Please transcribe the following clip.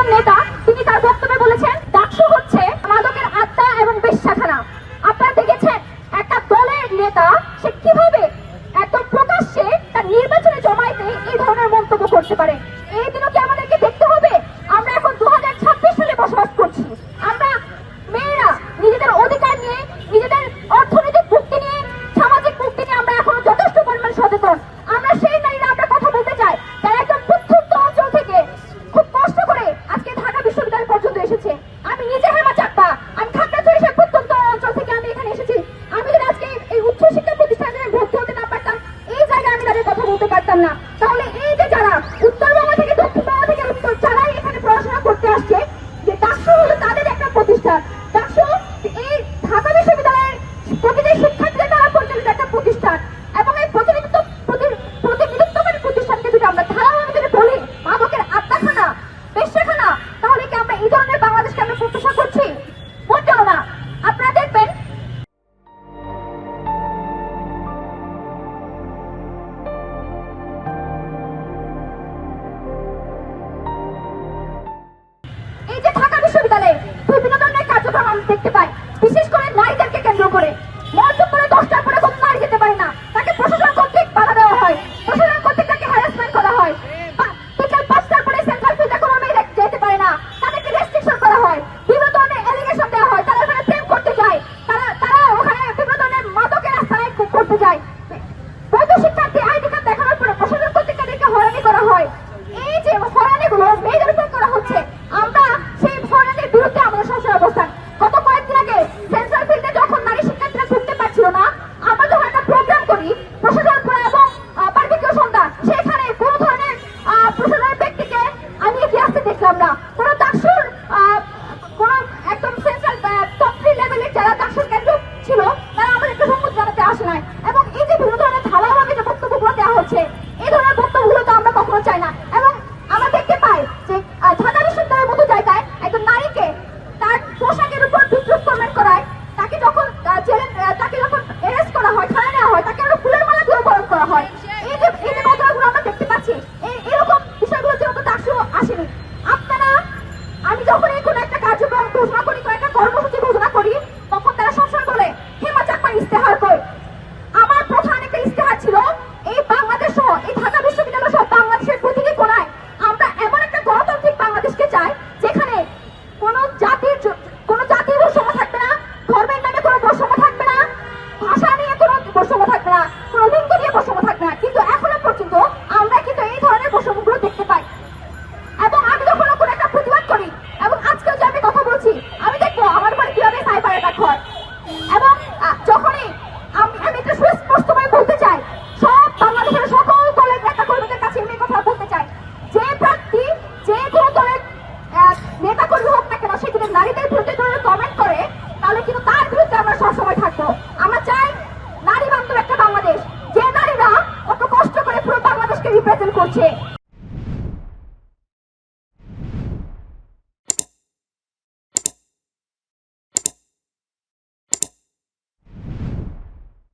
একজন নেতা, তিনি তার বক্তব্যে বলেছেন ডাকসু হচ্ছে মাদকের আড্ডা এবং বেশ্যাখানা। আপনারা দেখেছেন একটা দলের নেতা সে কিভাবে একদম প্রকাশ্যে তার নির্বাচনে জমায়েতে এই ধরনের মন্তব্য করতে পারে। এই দিনও কি আমাদেরকে দেখতে হবে? আমরা এখন 2026 সালে বসবাস করছি। আমরা মেয়েরা নিজেদের অধিকার নিয়ে, নিজেদের অর্থনৈতিক মুক্তি নিয়ে, সামাজিক মুক্তি নিয়ে আমরা এখনো যথেষ্ট পরিমাণ সচেতন। আমরা সেই নারীরা আমরা কথা বলতে চাই যারা একদম প্রত্যন্ত অঞ্চল থেকে খুব কষ্ট করে আজকে ঢাকা বিশ্ববিদ্যালয় পর্যন্ত এসেছে। আমি নিজে হেমা চাকমা, আমি খাগড়াছড়ি সেই প্রত্যন্ত অঞ্চল থেকে আমি এখানে এসেছি। আমি যদি আজকে এই উচ্চ শিক্ষা প্রতিষ্ঠানে ভর্তি হতে না পারতাম, এই জায়গায় আমি তাদের কথা বলতে পারতাম না। তাহলে এই যে যারা উত্তরবঙ্গ থেকে দক্ষিণবঙ্গ থেকে যারাই এখানে পড়াশোনা করতে আসছে, যে ডাকসু হলো তাদের একটা প্রতিষ্ঠান। ডাকসু এই ঢাকা বিশ্ববিদ্যালয়ের প্রতিটি শিক্ষার্থীদের দ্বারা পরিচালিত একটা প্রতিষ্ঠান, এবং এই প্রতিনিধিত্বকারী প্রতিষ্ঠানকে যদি আমরা ধারাভাবে যদি বলি মাদকের আড্ডাখানা, বেশ্যাখানা, তাহলে কি আমরা এই ধরনের বাংলাদেশকে আমরা প্রত্যাশা করছি? মোটেও না। আপনারা দেখবেন এই যে ঢাকা বিশ্ববিদ্যালয়ে বিভিন্ন ধরনের কার্যক্রম আমরা দেখতে পাই, বিশেষ করে নারীদেরকে কেন্দ্র করে।